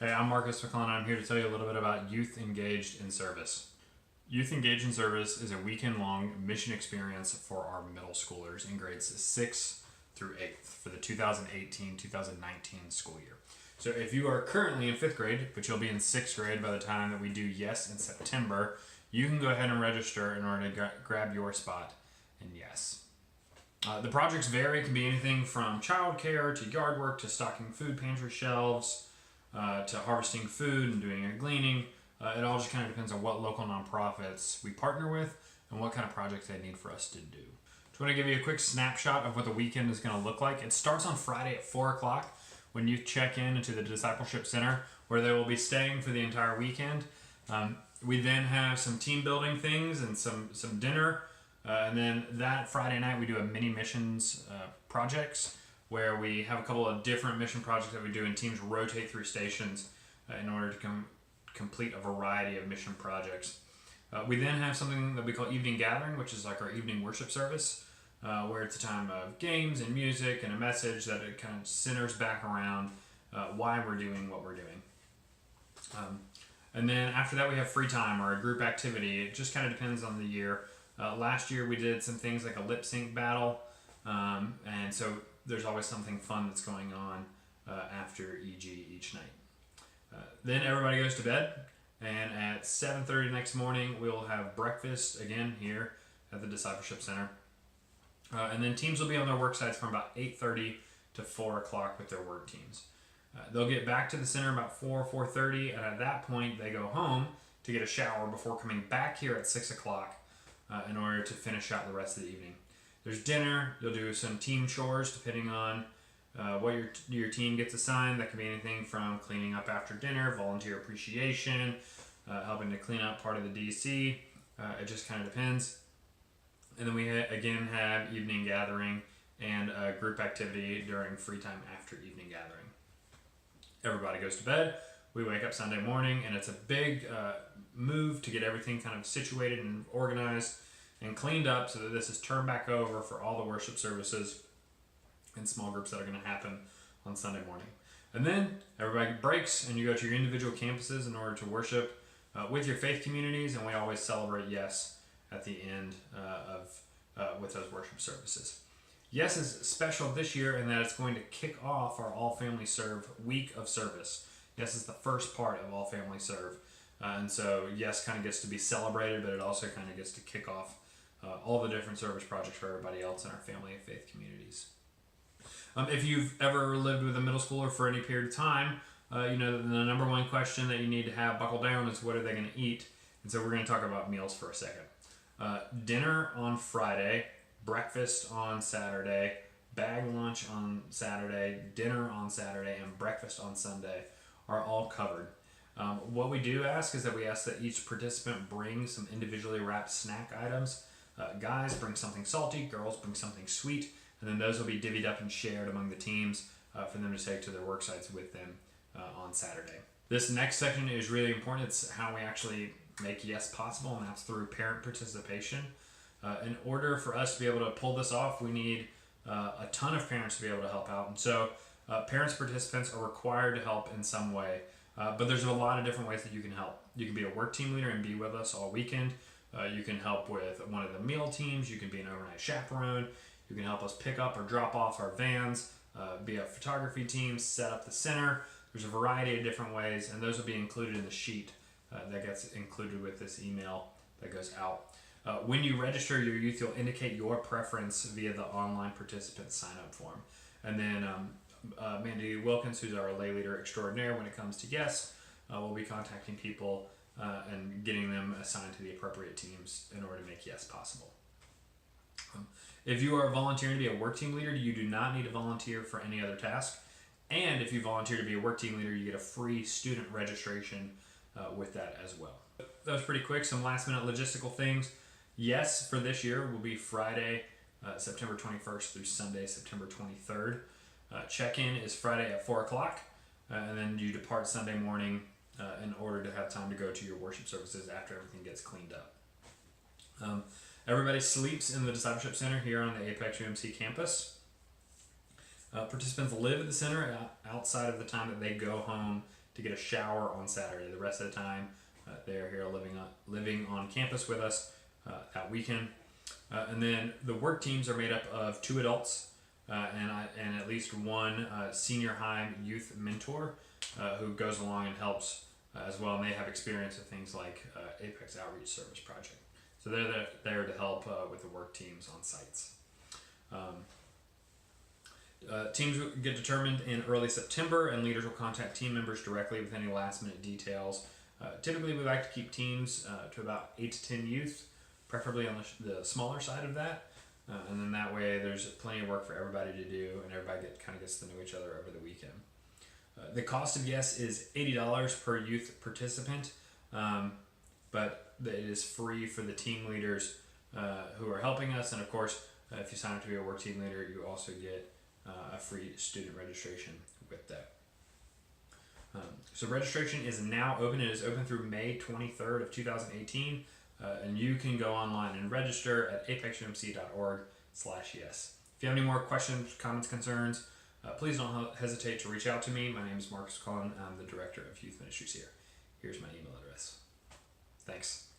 Hey, I'm Marcus McClellan. I'm here to tell you a little bit about Youth Engaged in Service. Youth Engaged in Service is a weekend-long mission experience for our middle schoolers in grades 6th through 8th for the 2018-2019 school year. So if you are currently in 5th grade, but you'll be in 6th grade by the time that we do Y.E.S in September, you can go ahead and register in order to grab your spot in Y.E.S. The projects vary. It can be anything from childcare to yard work to stocking food pantry shelves, to harvesting food and doing a gleaning. It all just kind of depends on what local nonprofits we partner with and what kind of projects they need for us to do. Just want to give you a quick snapshot of what the weekend is going to look like. It starts on Friday at 4 o'clock when you check in into the Discipleship Center, where they will be staying for the entire weekend. We then have some team building things and some dinner. And then that Friday night we do a mini missions projects, where we have a couple of different mission projects that we do, and teams rotate through stations in order to complete a variety of mission projects. We then have something that we call Evening Gathering, which is like our evening worship service, where it's a time of games and music and a message that it kind of centers back around why we're doing what we're doing. And then after that we have free time or a group activity. It just kind of depends on the year. Last year we did some things like a lip sync battle, and so there's always something fun that's going on after EG each night. Then everybody goes to bed, and at 7:30 next morning we'll have breakfast again here at the Discipleship Center. And then teams will be on their work sites from about 8:30 to 4 o'clock with their work teams. They'll get back to the center about 4:30, and at that point they go home to get a shower before coming back here at 6 o'clock in order to finish out the rest of the evening. There's dinner. You'll do some team chores depending on what your team gets assigned. That can be anything from cleaning up after dinner, volunteer appreciation, helping to clean up part of the DC. It just kind of depends. And then we again have evening gathering and a group activity during free time after evening gathering. Everybody goes to bed. We wake up Sunday morning, and it's a big move to get everything kind of situated and organized and cleaned up so that this is turned back over for all the worship services and small groups that are going to happen on Sunday morning. And then everybody breaks and you go to your individual campuses in order to worship with your faith communities, and we always celebrate Y.E.S at the end with those worship services. Y.E.S is special this year in that it's going to kick off our All Family Serve week of service. Y.E.S is the first part of All Family Serve. And so Y.E.S kind of gets to be celebrated, but it also kind of gets to kick off all the different service projects for everybody else in our family of faith communities. If you've ever lived with a middle schooler for any period of time, you know that the number one question that you need to have buckled down is what are they going to eat? And so we're going to talk about meals for a second. Dinner on Friday, breakfast on Saturday, bag lunch on Saturday, dinner on Saturday, and breakfast on Sunday are all covered. What we do ask is that we ask that each participant bring some individually wrapped snack items. Guys bring something salty, girls bring something sweet, and then those will be divvied up and shared among the teams for them to take to their work sites with them on Saturday. This next section is really important. It's how we actually make Y.E.S possible, and that's through parent participation. In order for us to be able to pull this off, we need a ton of parents to be able to help out. And so parents participants are required to help in some way. But there's a lot of different ways that you can help. You can be a work team leader and be with us all weekend. You can help with one of the meal teams. You can be an overnight chaperone. You can help us pick up or drop off our vans, be a photography team, set up the center. There's a variety of different ways, and those will be included in the sheet that gets included with this email that goes out. When you register your youth, you'll indicate your preference via the online participant sign-up form. And then Mandy Wilkins, who's our lay leader extraordinaire when it comes to Y.E.S, will be contacting people and getting them assigned to the appropriate teams in order to make Y.E.S possible. If you are volunteering to be a work team leader, you do not need to volunteer for any other task. And if you volunteer to be a work team leader, you get a free student registration with that as well. That was pretty quick. Some last minute logistical things. Y.E.S for this year will be Friday, September 21st through Sunday, September 23rd. Check-in is Friday at 4 o'clock, and then you depart Sunday morning in order to have time to go to your worship services after everything gets cleaned up. Everybody sleeps in the Discipleship Center here on the Apex UMC campus. Participants live at the center outside of the time that they go home to get a shower on Saturday. The rest of the time, they're here living on campus with us that weekend. And then the work teams are made up of 2 adults and at least 1 senior high youth mentor who goes along and helps as well. And they have experience with things like Apex Outreach Service Project. So they're there to help with the work teams on sites. Teams get determined in early September, and leaders will contact team members directly with any last-minute details. Typically, we like to keep teams to about 8 to 10 youth, preferably on the smaller side of that, and then that way there's plenty of work for everybody to do, and everybody kind of gets to know each other over the weekend. The cost of Y.E.S is $80 per youth participant, but it is free for the team leaders who are helping us, and of course, if you sign up to be a work team leader, you also get a free student registration with that. So registration is now open. It is open through May 23rd of 2018, and you can go online and register at apexumc.org/yes. If you have any more questions, comments, concerns, please don't hesitate to reach out to me. My name is Marcus Cullen. I'm the Director of Youth Ministries here. Here's my email address. Thanks.